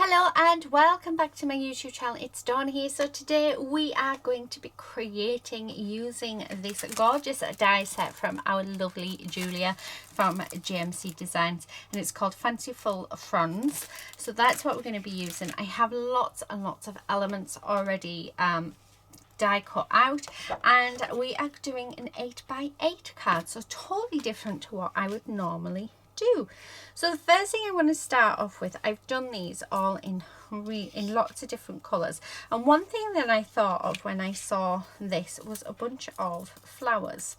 Hello and welcome back to my YouTube channel. It's Dawn here. So today we are going to be creating using this gorgeous die set from our lovely Julia from GMC Designs, and it's called Fanciful Fronds. So that's what we're going to be using. I have lots and lots of elements already die cut out, and we are doing an 8x8 card, so totally different to what I would normally do. So the first thing I want to start off with, I've done these all in lots of different colours, and one thing that I thought of when I saw this was a bunch of flowers.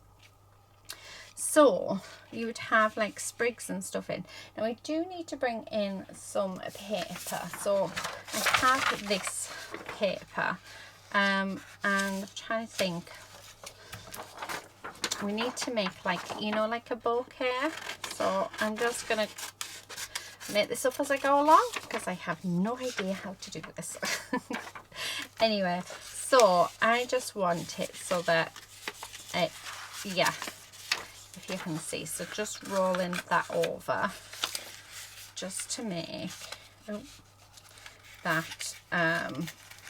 So you would have like sprigs and stuff in. Now I do need to bring in some paper, so I have this paper, and I'm trying to think, we need to make like, you know, like a bouquet. So I'm just gonna make this up as I go along because I have no idea how to do this. Anyway, so I just want it so that it, yeah, if you can see, so just rolling that over just to make that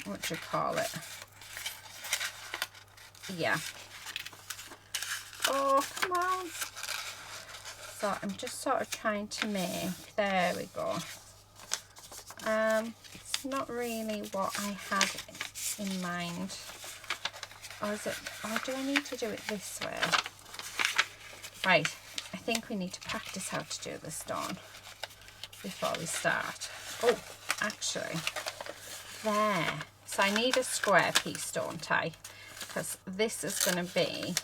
what do you call it, yeah, oh come on. So I'm just sort of trying to make, there we go. It's not really what I had in mind. Or is it, or do I need to do it this way? Right, I think we need to practice how to do this, Dawn, before we start. Oh, actually, there. So I need a square piece, don't I? Because this is going to be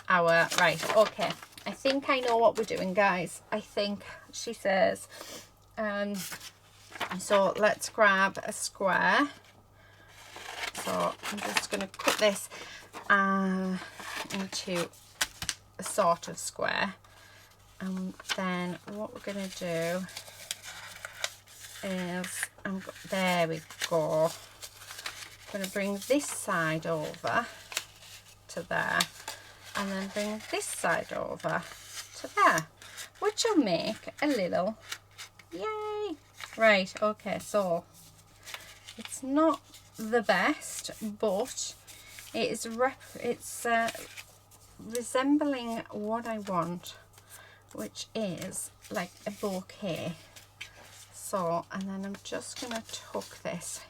our, right, okay. I think I know what we're doing, guys. I think she says, so let's grab a square. So I'm just going to cut this into a sort of square, and then what we're going to do is, there we go. I'm going to bring this side over to there, and then bring this side over to there, which will make a little, yay, right, okay, so it's not the best, but it is resembling what I want, which is like a bouquet. So, and then I'm just gonna tuck this.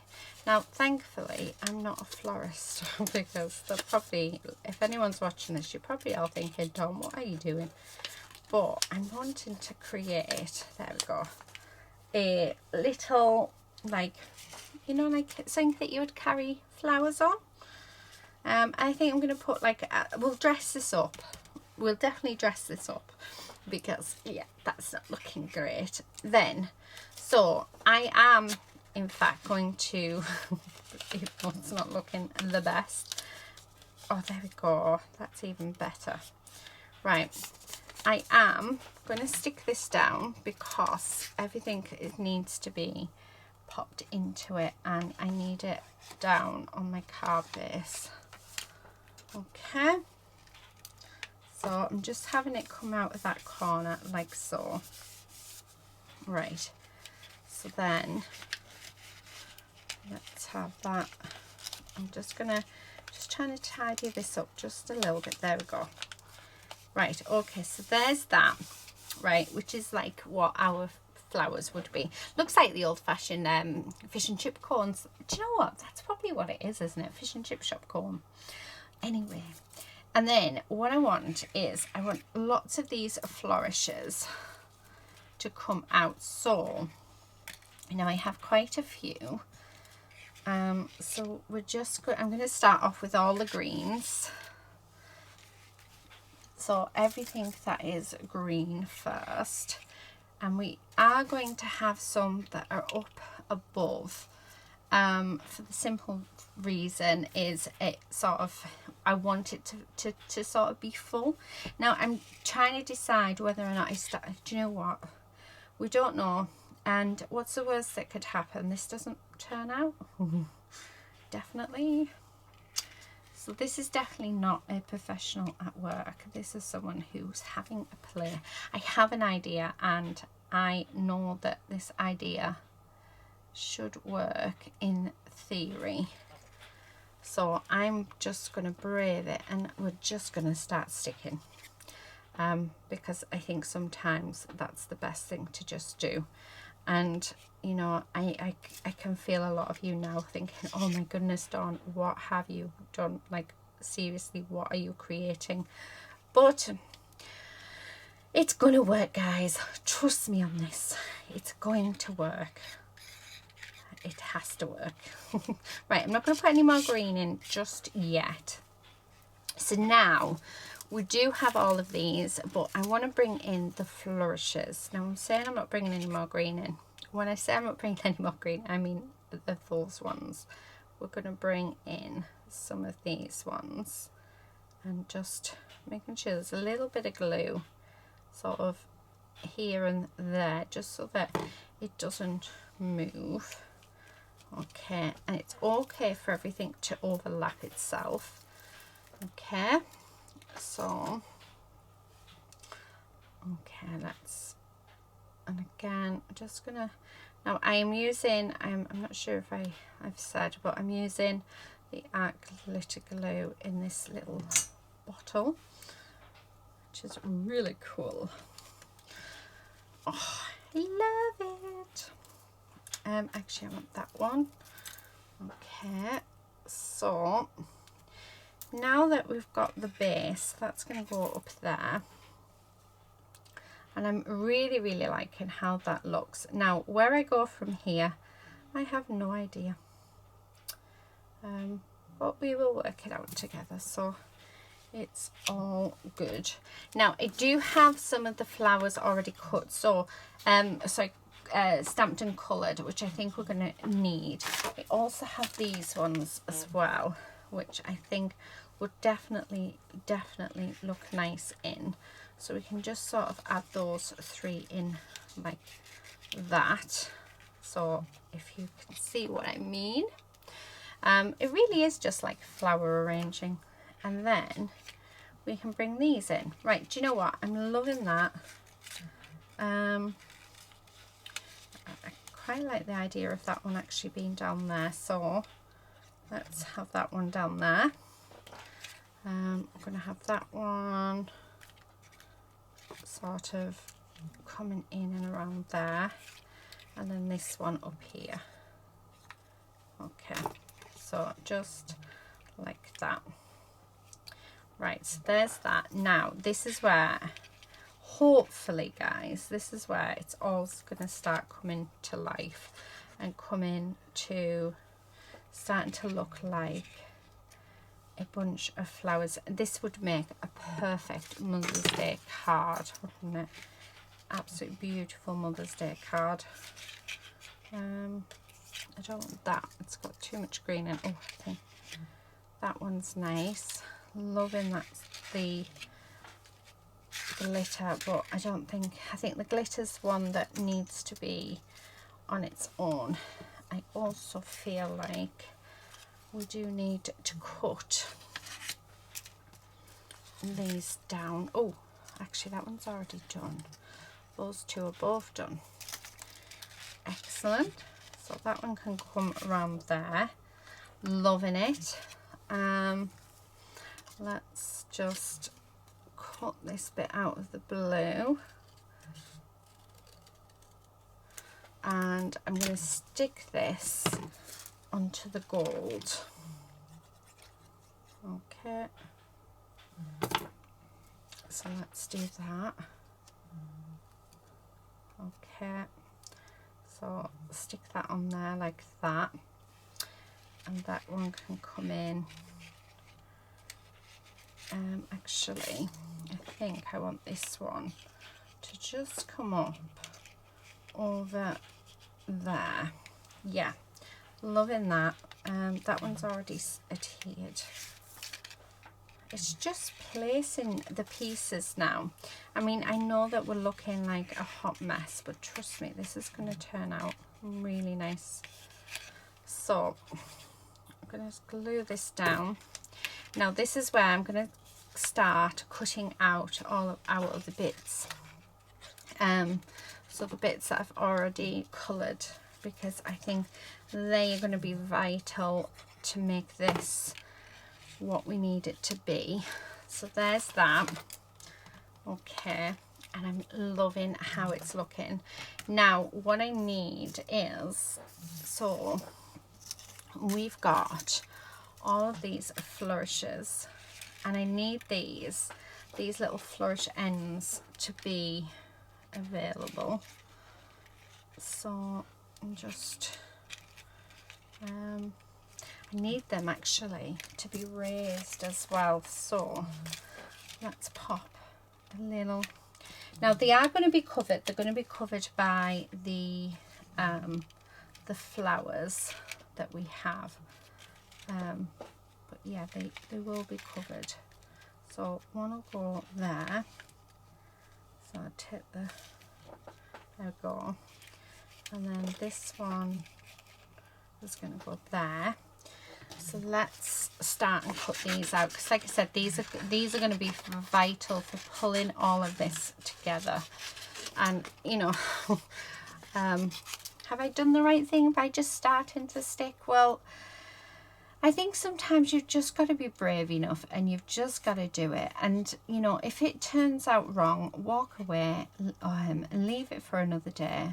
Now, thankfully, I'm not a florist because they're probably, if anyone's watching this, you're probably all thinking, Tom, what are you doing? But I'm wanting to create, there we go, a little, like, you know, like something that you would carry flowers on. I think I'm going to put like, we'll dress this up. We'll definitely dress this up because, yeah, that's not looking great. Then, so I am, in fact, going to, it's not looking the best. Oh, there we go. That's even better. Right. I am going to stick this down because everything needs to be popped into it, and I need it down on my card base. Okay. So I'm just having it come out of that corner like so. Right. So then let's have that. I'm just trying to tidy this up just a little bit. There we go. Right, okay, so there's that, right, which is like what our flowers would be. Looks like the old-fashioned fish and chip cones. Do you know what? That's probably what it is, isn't it? Fish and chip shop cone. Anyway, and then what I want is, I want lots of these flourishes to come out. So, now I have quite a few. So we're just I'm going to start off with all the greens. So everything that is green first, and we are going to have some that are up above, for the simple reason is it sort of, I want it to sort of be full. Now I'm trying to decide whether or not I start, do you know what, we don't know, and what's the worst that could happen? This doesn't turn out. Definitely. So this is definitely not a professional at work. This is someone who's having a play. I have an idea, and I know that this idea should work in theory. So I'm just going to braid it, and we're just going to start sticking, because I think sometimes that's the best thing to just do. And you know, I can feel a lot of you now thinking, oh my goodness, Dawn, what have you done? Like, seriously, what are you creating? But it's gonna work, guys. Trust me on this. It's going to work. It has to work. Right, I'm not going to put any more green in just yet. So now we do have all of these, but I want to bring in the flourishes. Now I'm saying I'm not bringing any more green in. When I say I'm not bringing any more green, I mean those ones. We're going to bring in some of these ones, and just making sure there's a little bit of glue sort of here and there, just so that it doesn't move. Okay, and it's okay for everything to overlap itself. Okay, so okay, let's, and again, I'm just gonna, now I am using, I'm not sure if I've said, but I'm using the Arc Glitter Glue in this little bottle, which is really cool. Oh, I love it. Actually I want that one. Okay, so now that we've got the base, that's going to go up there, and I'm really liking how that looks. Now where I go from here, I have no idea, but we will work it out together, so it's all good. Now I do have some of the flowers already cut, so stamped and coloured, which I think we're going to need. I also have these ones as well, which I think would definitely look nice in. So we can just sort of add those 3 in like that. So if you can see what I mean, it really is just like flower arranging. And then we can bring these in. Right, do you know what? I'm loving that. I quite like the idea of that one actually being down there, so let's have that one down there. I'm going to have that one sort of coming in and around there, and then this one up here. Okay, so just like that. Right, so there's that. Now this is where, hopefully guys, this is where it's all going to start coming to life and coming to, starting to look like a bunch of flowers. This would make a perfect Mother's Day card, wouldn't it? Absolutely beautiful Mother's Day card. I don't want that, it's got too much green in. Oh, I think that one's nice. Loving that, the glitter, but I think the glitter's one that needs to be on its own. I also feel like we do need to cut these down. Oh, actually that one's already done. Those two are both done. Excellent. So that one can come around there. Loving it. Let's just cut this bit out of the blue, and I'm going to stick this onto the gold. Okay, so let's do that. Okay, so stick that on there like that, and that one can come in. Actually, I think I want this one to just come up over there. Yeah, loving that. That one's already adhered. It's just placing the pieces now. I mean, I know that we're looking like a hot mess, but trust me, this is going to turn out really nice. So I'm going to glue this down. Now this is where I'm going to start cutting out all of the bits. So the bits that I've already coloured because I think they are going to be vital to make this what we need it to be. So there's that. Okay, and I'm loving how it's looking. Now what I need is, so we've got all of these flourishes, and I need these little flourish ends to be available. So I'm just I need them actually to be raised as well, so let's pop a little. Now they are going to be covered, they're going to be covered by the flowers that we have, but yeah, they will be covered. So one will go there, so I'll take there we go, and then this one is going to go there. So let's start and cut these out, because like I said, these are going to be vital for pulling all of this together. And you know, have I done the right thing by just starting to stick? Well, I think sometimes you've just got to be brave enough, and you've just got to do it. And you know, if it turns out wrong, walk away, and leave it for another day.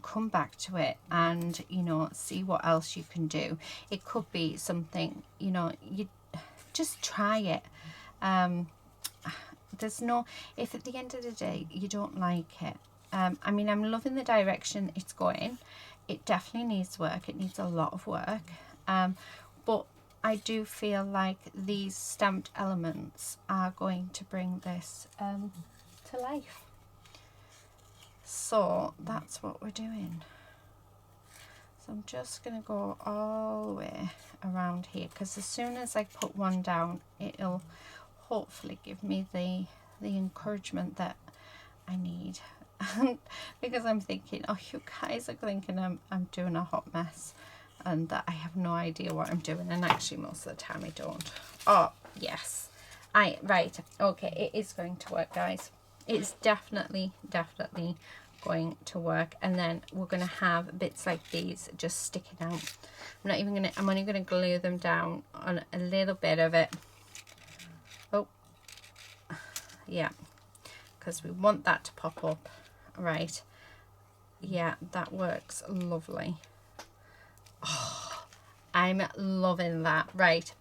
Come back to it, and you know, see what else you can do. It could be something, you know, you just try it. There's no, if at the end of the day you don't like it, I mean, I'm loving the direction it's going. It definitely needs work, it needs a lot of work, but I do feel like these stamped elements are going to bring this to life. So that's what we're doing. So I'm just going to go all the way around here, because as soon as I put one down, it'll hopefully give me the encouragement that I need. Because I'm thinking, oh, you guys are thinking I'm doing a hot mess, and that I have no idea what I'm doing, and actually most of the time I don't. Oh yes, right, okay, it is going to work, guys. It's definitely going to work. And then we're going to have bits like these just sticking out. I'm only going to glue them down on a little bit of it. Oh yeah, because we want that to pop up. Right, yeah, that works lovely. Oh, I'm loving that. Right,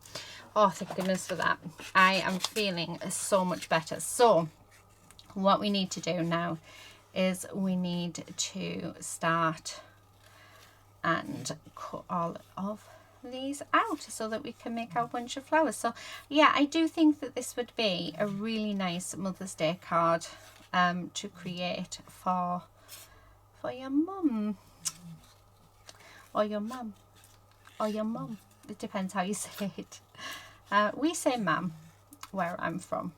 oh thank goodness for that. I am feeling so much better. So what we need to do now is we need to start and cut all of these out so that we can make our bunch of flowers. So yeah, I do think that this would be a really nice Mother's Day card to create for your mum, or your mum, or your mum. It depends how you say it. We say mum where I'm from.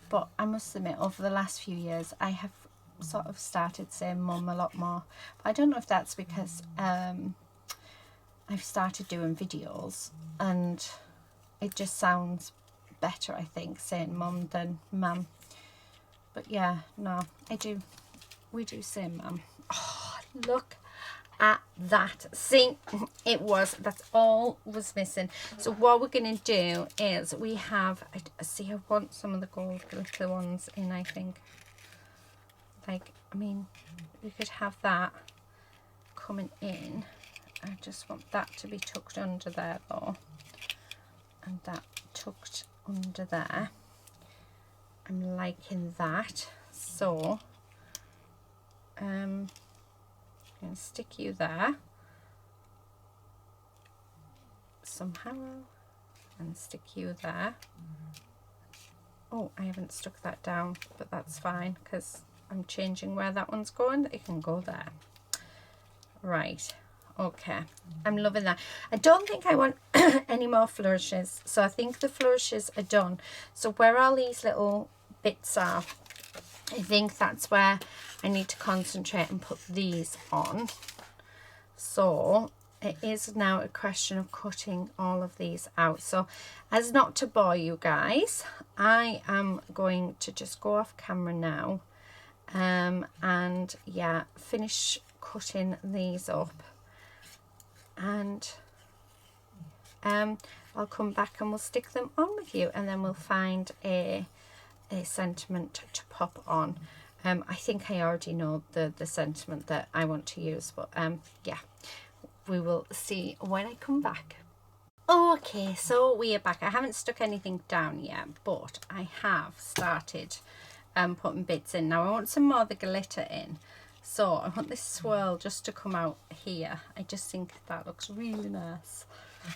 But I must admit, over the last few years, I have sort of started saying mum a lot more. But I don't know if that's because I've started doing videos, and it just sounds better, I think, saying mum than mum. But yeah, no, we do say mum. Oh, look at that. See, that's all was missing. So what we're going to do is we have, I want some of the gold glitter ones in, I think. Like, I mean, we could have that coming in. I just want that to be tucked under there though, and that tucked under there. I'm liking that. So I'm going to stick you there somehow, and stick you there. Oh, I haven't stuck that down, but that's fine because I'm changing where that one's going. It can go there. Right, okay, I'm loving that. I don't think I want any more flourishes, so I think the flourishes are done. So where all these little bits are, I think that's where I need to concentrate and put these on. So it is now a question of cutting all of these out. So as not to bore you guys, I am going to just go off camera now, and yeah, finish cutting these up, and I'll come back and we'll stick them on with you, and then we'll find a sentiment to pop on. I think I already know the sentiment that I want to use, but yeah, we will see when I come back. Okay, so we are back. I haven't stuck anything down yet, but I have started putting bits in. Now I want some more of the glitter in, so I want this swirl just to come out here. I just think that looks really nice,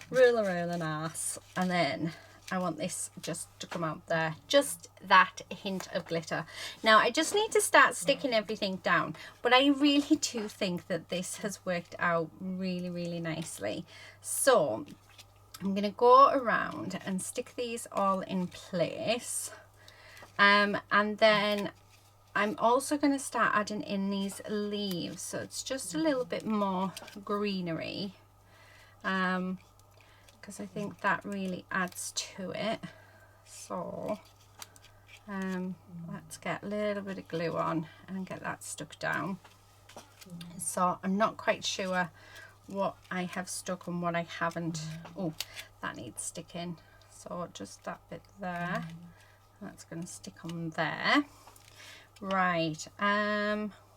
really nice. And then I want this just to come out there, just that hint of glitter. Now I just need to start sticking everything down, but I really do think that this has worked out really nicely. So I'm going to go around and stick these all in place, and then I'm also going to start adding in these leaves, so it's just a little bit more greenery, because I think that really adds to it. So let's get a little bit of glue on and get that stuck down. So I'm not quite sure what I have stuck and what I haven't. Oh, that needs sticking, so just that bit there, that's going to stick on there. Right,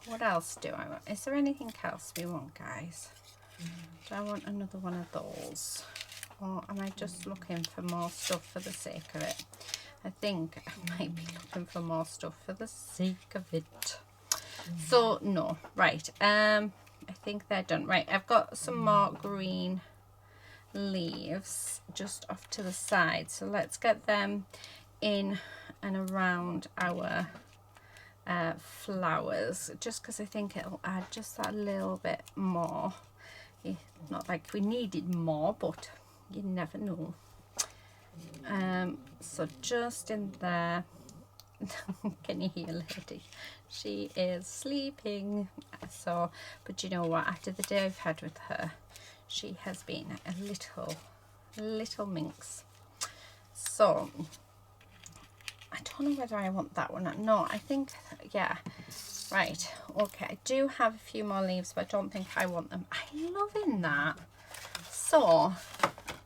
what else do I want? Is there anything else we want, guys? Do I want another one of those, or am I just looking for more stuff for the sake of it? I think I might be looking for more stuff for the sake of it. So no, right, I think they're done. Right, I've got some more green leaves just off to the side, so let's get them in and around our flowers, just because I think it'll add just that little bit more. Not like we needed more, but you never know. So just in there. Can you hear Lady? She is sleeping. So, but you know what, after the day I've had with her, she has been a little minx. So I don't know whether I want that one. No, I think, yeah, right, okay, I do have a few more leaves, but I don't think I want them. I'm loving that. So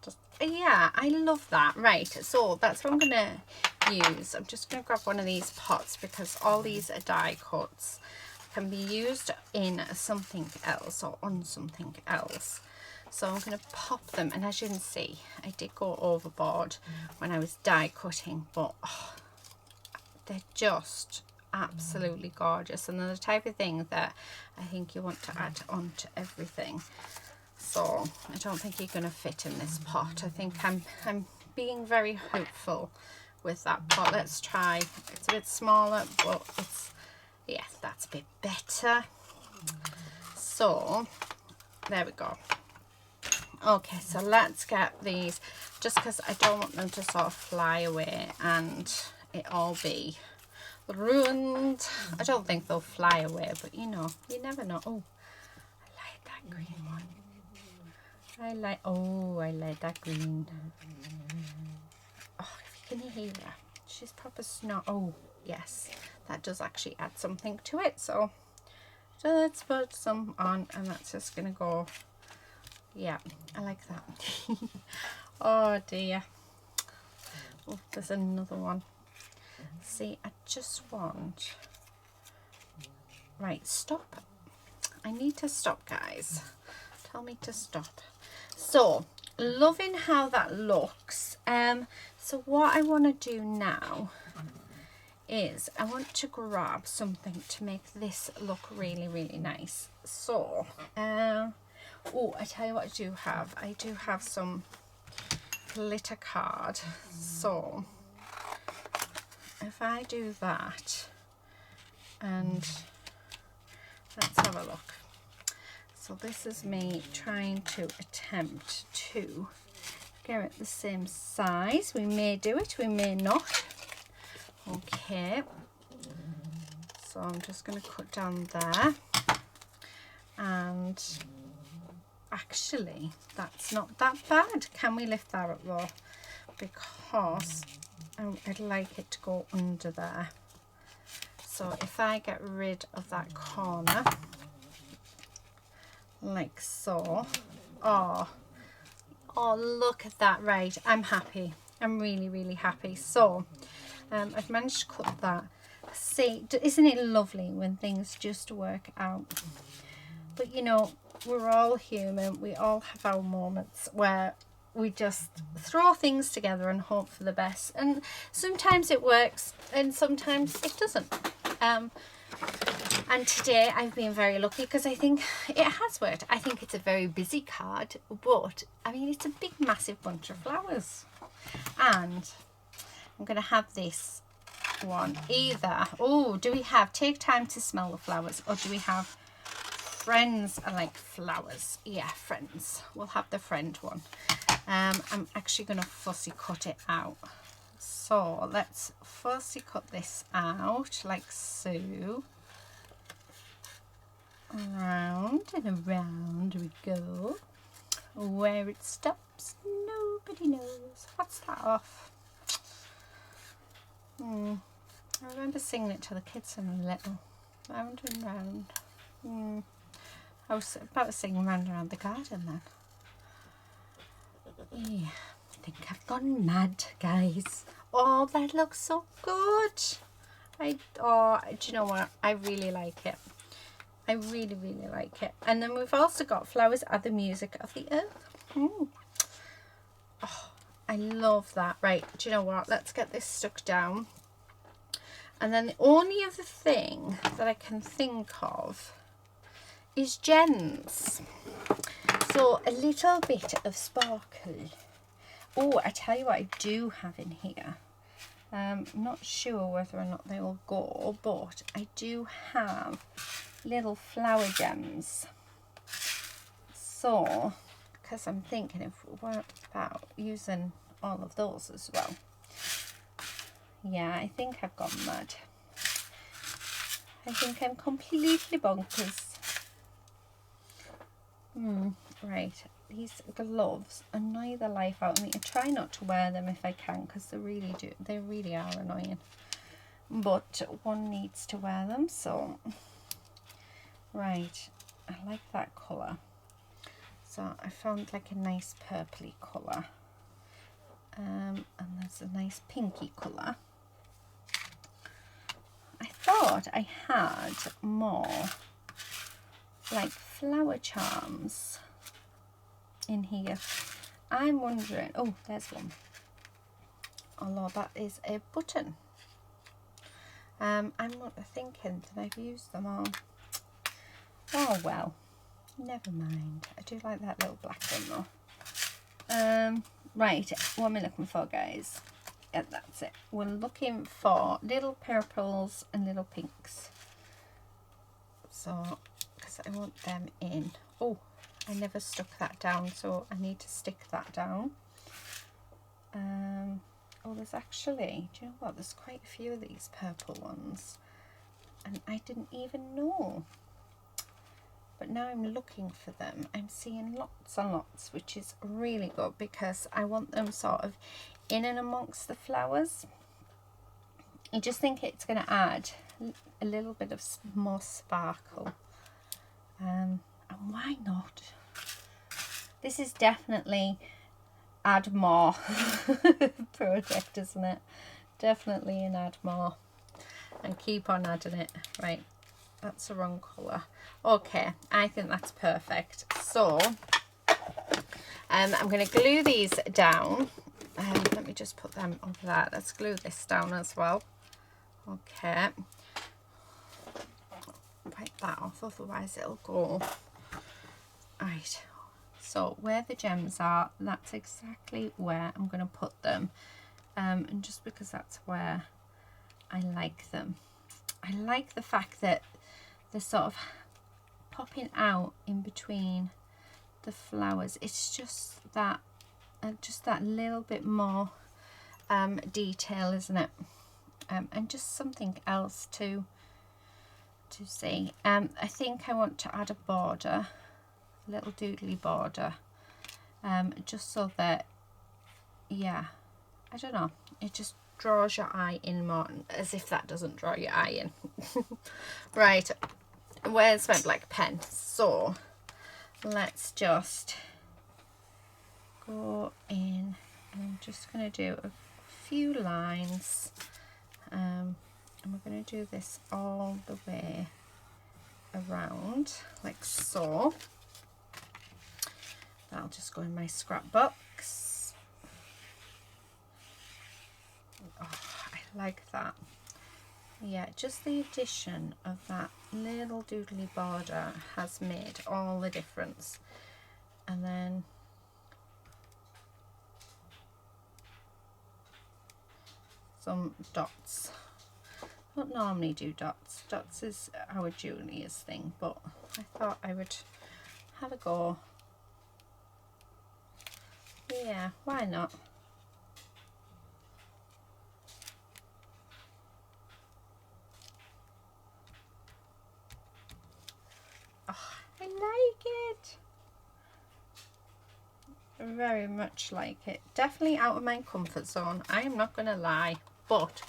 just, yeah, I love that. Right, so that's what I'm gonna use. I'm just gonna grab one of these pots, because all these are die cuts, can be used in something else or on something else. So I'm going to pop them, and as you can see, I did go overboard when I was die cutting, but oh, they're just absolutely gorgeous, and they're the type of thing that I think you want to add on to everything. So I don't think you're going to fit in this pot. I think I'm being very hopeful with that pot. Let's try. It's a bit smaller, but it's, yeah, that's a bit better. So there we go. Okay, so let's get these, just because I don't want them to sort of fly away and it all be ruined. I don't think they'll fly away, but you know, you never know. Oh, I like that green one. I like that green. Oh, can you hear her? She's proper snot. Oh, yes, that does actually add something to it. So let's put some on, and that's just gonna go. Yeah, I like that. Oh dear. Oh, there's another one. See, I just want... Right, stop. I need to stop, guys. Tell me to stop. So, loving how that looks. So what I want to do now is I want to grab something to make this look really, really nice. So, oh, I tell you what I do have some glitter card. So if I do that, and let's have a look. So this is me trying to attempt to get it the same size. We may do it, we may not. Okay, so I'm just going to cut down there, and actually that's not that bad. Can we lift that up though? Because I'd like it to go under there. So if I get rid of that corner, like so. Oh, look at that. Right, I'm happy. I'm really, really happy. So I've managed to cut that. See, isn't it lovely when things just work out? But you know, we're all human. We all have our moments where we just throw things together and hope for the best. And sometimes it works and sometimes it doesn't. And today I've been very lucky because I think it has worked. I think it's a very busy card, but I mean, it's a big, massive bunch of flowers. And I'm going to have this one either. Oh, do we have take time to smell the flowers, or do we have friends are like flowers? Yeah, friends. We'll have the friend one. I'm actually going to fussy cut it out. So let's fussy cut this out like so. Around and around we go. Where it stops, nobody knows. What's that off? I remember singing it to the kids when I was little. Round and round. I was about to sing round and round the garden then. Yeah, I think I've gone mad, guys. Oh, that looks so good. Do you know what? I really like it. I really, really like it. And then we've also got flowers are the music of the earth. Oh, I love that. Right, do you know what? Let's get this stuck down. And then the only other thing that I can think of is gems. So a little bit of sparkle. Oh, I tell you what I do have in here. I'm not sure whether or not they will go, but I do have little flower gems. So, because I'm thinking if we're about using all of those as well. Yeah, I think I've gone mad. I think I'm completely bonkers. Right, these gloves annoy the life out of me. I try not to wear them if I can because they really are annoying. But one needs to wear them, so right, I like that colour. So I found like a nice purpley colour. And there's a nice pinky colour. I thought I had more like flower charms in here. I'm wondering, oh, there's one. Although that is a button. I'm not thinking that I've used them all. Oh well, never mind. I do like that little black one though. Right, what am I looking for, guys? Yeah, that's it. We're looking for little purples and little pinks. So, because I want them in. Oh, I never stuck that down, so I need to stick that down. Oh, there's actually, do you know what? There's quite a few of these purple ones, and I didn't even know. But now I'm looking for them. I'm seeing lots and lots, which is really good because I want them sort of in and amongst the flowers. I just think it's going to add a little bit of more sparkle. And why not? This is definitely add more project, isn't it? Definitely an add more. And keep on adding it. Right. That's the wrong colour. Okay, I think that's perfect. So, I'm going to glue these down. Let me just put them over there. Let's glue this down as well. Okay. Wipe that off, otherwise it'll go. Right. So, where the gems are, that's exactly where I'm going to put them. And just because that's where I like them. I like the fact that they're sort of popping out in between the flowers. It's just that little bit more detail, isn't it? And just something else to see. I think I want to add a border, a little doodly border, just so that, yeah, I don't know, it just draws your eye in more, as if that doesn't draw your eye in. Right, where's my black pen? So let's just go in, and I'm just going to do a few lines, and we're going to do this all the way around like so. That'll just go in my scrapbooks. Oh, I like that. Yeah, just the addition of that little doodly border has made all the difference. And then some dots. I don't normally do dots. Dots is our Julia's thing, but I thought I would have a go. Yeah, why not? Oh, I like it. Very much like it. Definitely out of my comfort zone, I am not gonna lie, but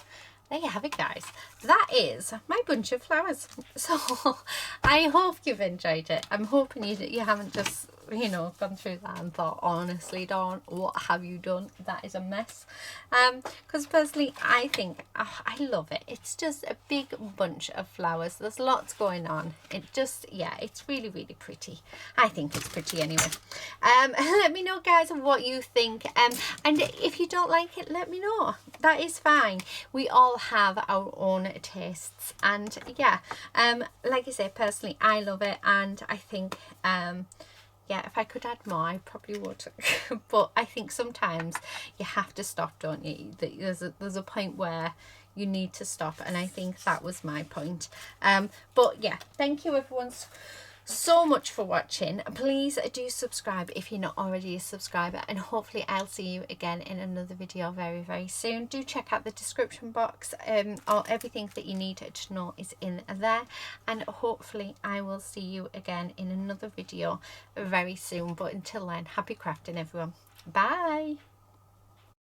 there you have it, guys. That is my bunch of flowers. So I hope you've enjoyed it. I'm hoping you haven't just, you know, gone through that and thought, honestly, Dawn, what have you done? That is a mess. Because personally, I think, oh, I love it. It's just a big bunch of flowers. There's lots going on. It just, yeah, it's really, really pretty. I think it's pretty anyway. Let me know, guys, what you think. And if you don't like it, let me know. That is fine. We all have our own tastes, and yeah, like I say, personally, I love it, and I think yeah, if I could add more, I probably would. But I think sometimes you have to stop, don't you? There's a point where you need to stop, and I think that was my point. But yeah, thank you everyone so much for watching. Please do subscribe if you're not already a subscriber, and hopefully I'll see you again in another video very, very soon. Do check out the description box. Or everything that you need to know is in there, and hopefully I will see you again in another video very soon. But until then, happy crafting everyone. Bye.